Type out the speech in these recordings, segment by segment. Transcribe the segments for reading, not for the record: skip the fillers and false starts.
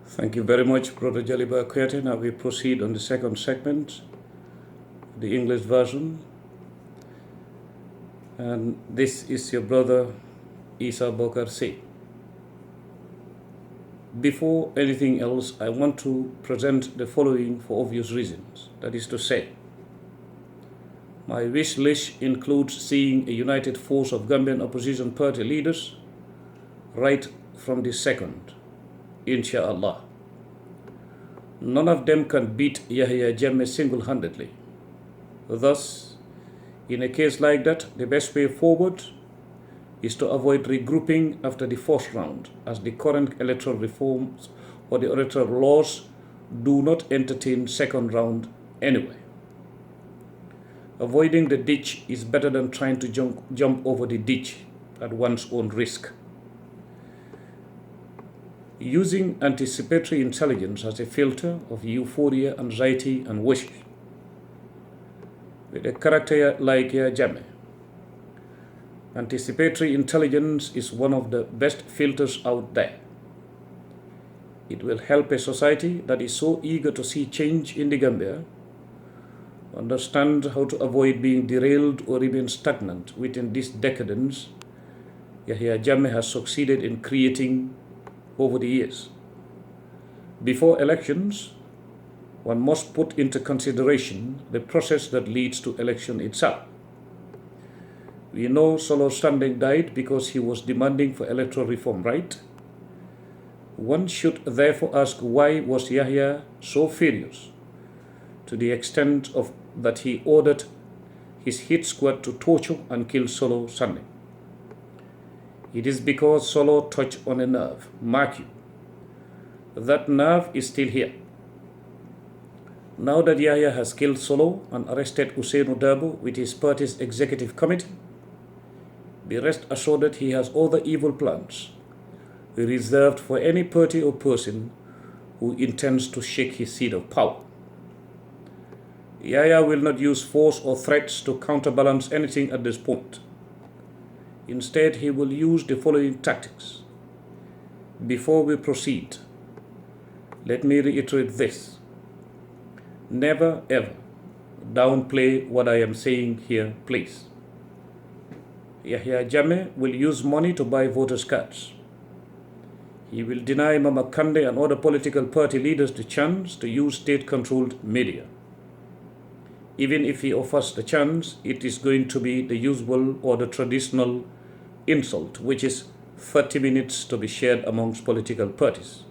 Thank you very much, Brother Jaliba Kuyate. Now we proceed on the second segment, the English version. And this is your brother, Essa Bokarr say. Before anything else, I want to present the following for obvious reasons. That is to say, my wish list includes seeing a united force of Gambian opposition party leaders right from the second, inshallah. None of them can beat Yaya Jammeh single-handedly. Thus, in a case like that, the best way forward is to avoid regrouping after the first round, as the current electoral reforms or the electoral laws do not entertain second round anyway. Avoiding the ditch is better than trying to jump over the ditch at one's own risk. Using anticipatory intelligence as a filter of euphoria, anxiety, and wishes, with a character like Yaya Jammeh, anticipatory intelligence is one of the best filters out there. It will help a society that is so eager to see change in the Gambia understand how to avoid being derailed or remain stagnant within this decadence Yaya Jammeh has succeeded in creating over the years. Before elections, one must put into consideration the process that leads to election itself. We know Solo Standing died because he was demanding for electoral reform, right? One should therefore ask, why was Yahya so furious to the extent of that he ordered his hit squad to torture and kill Solo Standing? It is because Solo touched on a nerve. Mark you, that nerve is still here. Now that Yahya has killed Solo and arrested Ousseynou Dabo with his party's executive committee, be rest assured that he has all the evil plans reserved for any party or person who intends to shake his seat of power. Yahya will not use force or threats to counterbalance anything at this point. Instead, he will use the following tactics. Before we proceed, let me reiterate this. Never ever downplay what I am saying here, please. Yaya Jammeh will use money to buy voters' cards. He will deny Mama Kandeh and other political party leaders the chance to use state-controlled media. Even if he offers the chance, it is going to be the usual or the traditional insult, which is 30 minutes to be shared amongst political parties,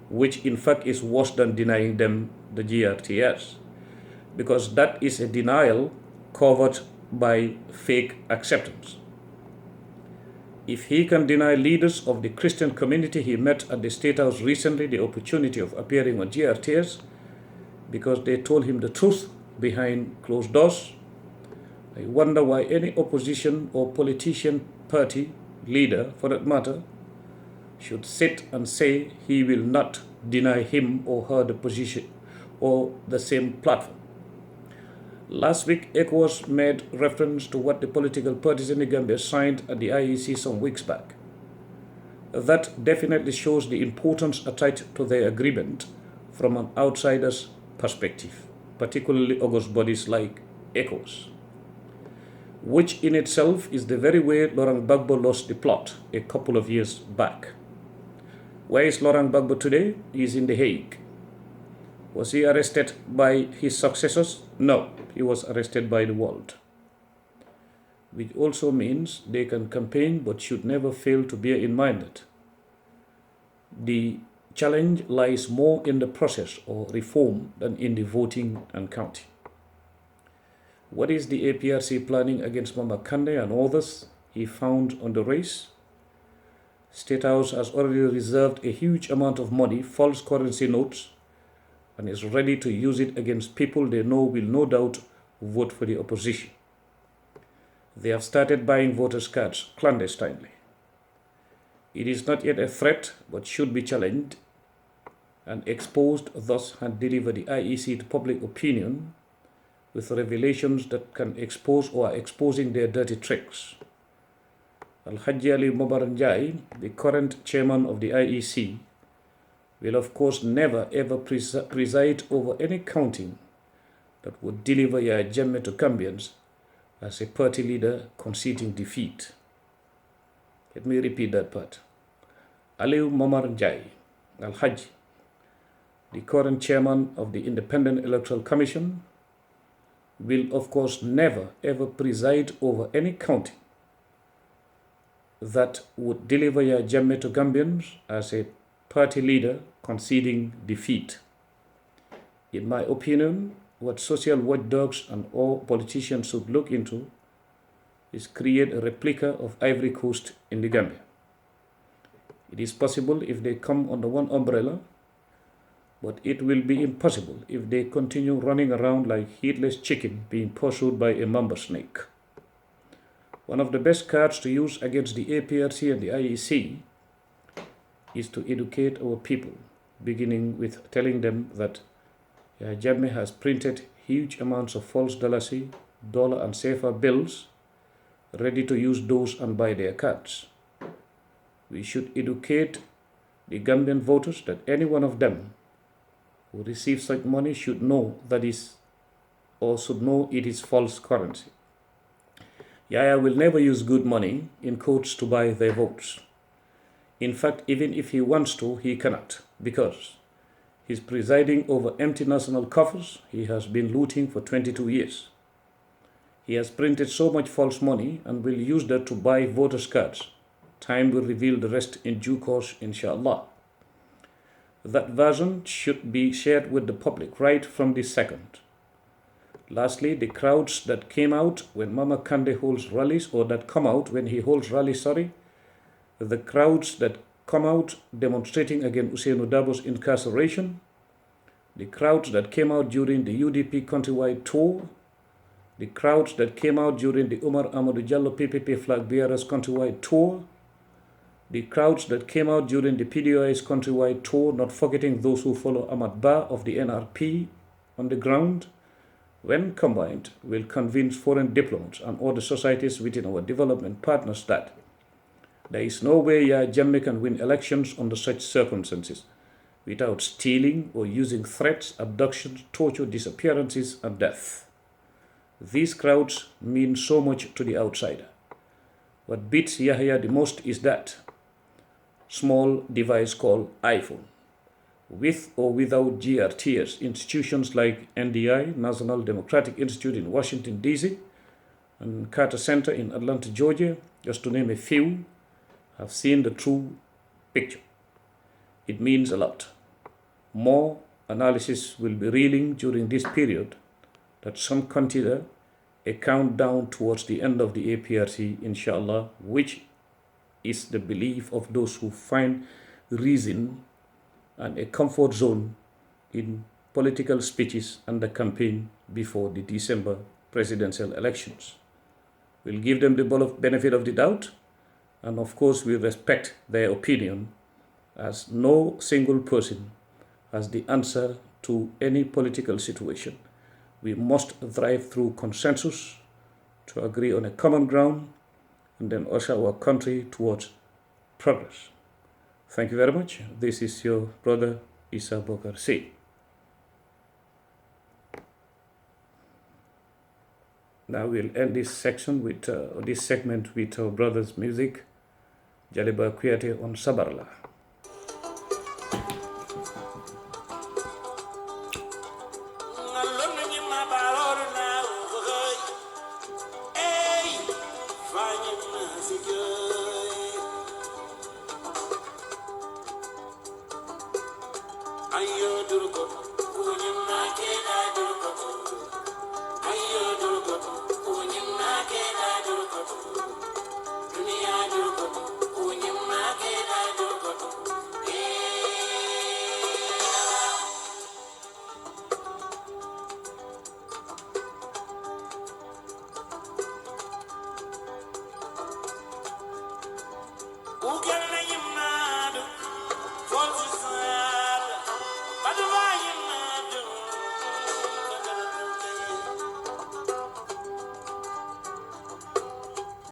which in fact is worse than denying them the GRTS, because that is a denial covered by fake acceptance. If he can deny leaders of the Christian community he met at the State House recently the opportunity of appearing on GRTS because they told him the truth behind closed doors, I wonder why any opposition or politician party leader, for that matter, should sit and say he will not deny him or her the position or the same platform. Last week, ECOWAS made reference to what the political parties in the Gambia signed at the IEC some weeks back. That definitely shows the importance attached to their agreement from an outsider's perspective, particularly august bodies like ECOWAS, which in itself is the very way Laurent Gbagbo lost the plot a couple of years back. Where is Laurent Gbagbo today? He is in The Hague. Was he arrested by his successors? No, he was arrested by the world. Which also means they can campaign but should never fail to bear in mind that the challenge lies more in the process or reform than in the voting and counting. What is the APRC planning against Mama Kandeh and others he found on the race? State House has already reserved a huge amount of money, false currency notes, and is ready to use it against people they know will no doubt vote for the opposition. They have started buying voters' cards clandestinely. It is not yet a threat, but should be challenged and exposed, thus and deliver the IEC to public opinion with revelations that can expose or are exposing their dirty tricks. Al-Hajji Ali Mobar Njai, the current chairman of the IEC, will of course never ever preside over any counting that would deliver Yaya Jammeh to Gambians as a party leader conceding defeat. Let me repeat that part. Aliu Momar Njai, Al-Hajji, the current chairman of the Independent Electoral Commission, will of course never ever preside over any counting that would deliver Yaya Jammeh to Gambians as a party leader conceding defeat. In my opinion, what social watchdogs and all politicians should look into is create a replica of Ivory Coast in the Gambia. It is possible if they come under one umbrella, but it will be impossible if they continue running around like headless chicken being pursued by a mamba snake. One of the best cards to use against the APRC and the IEC is to educate our people, beginning with telling them that Yaya Jammeh has printed huge amounts of false dollar and safer bills, ready to use those and buy their cards. We should educate the Gambian voters that any one of them who receives such money should know that is, or should know it is false currency. Yaya will never use good money in quotes to buy their votes. In fact, even if he wants to, he cannot, because he's presiding over empty national coffers he has been looting for 22 years. He has printed so much false money and will use that to buy voters' cards. Time will reveal the rest in due course, inshallah. That version should be shared with the public right from the second. Lastly, the crowds that came out when Mama Kandeh holds rallies, or that come out when he holds rallies, the crowds that come out demonstrating against Ousainou Darboe's incarceration, the crowds that came out during the UDP countrywide tour, the crowds that came out during the Umar Amadou Jallo PPP flag bearers countrywide tour, the crowds that came out during the PDOI's countrywide tour, not forgetting those who follow Ahmad Ba of the NRP on the ground, when combined, will convince foreign diplomats and other societies within our development partners that there is no way Yaya Jammeh can win elections under such circumstances without stealing or using threats, abductions, torture, disappearances, and death. These crowds mean so much to the outsider. What beats Yahya the most is that small device called iPhone. With or without GRTS, institutions like NDI, National Democratic Institute in Washington, D.C., and Carter Center in Atlanta, Georgia, just to name a few, have seen the true picture. It means a lot. More analysis will be reeling during this period that some consider a countdown towards the end of the APRC, inshallah, which is the belief of those who find reason and a comfort zone in political speeches and the campaign before the December presidential elections. We'll give them the benefit of the doubt, and of course, we respect their opinion, as no single person has the answer to any political situation. We must thrive through consensus to agree on a common ground and then usher our country towards progress. Thank you very much. This is your brother Essa Bokarr. Now we'll end this section with this segment with our brother's music, Jaliba Kuyate on Sabarla. Ayo durgo, unyima ke na durgo.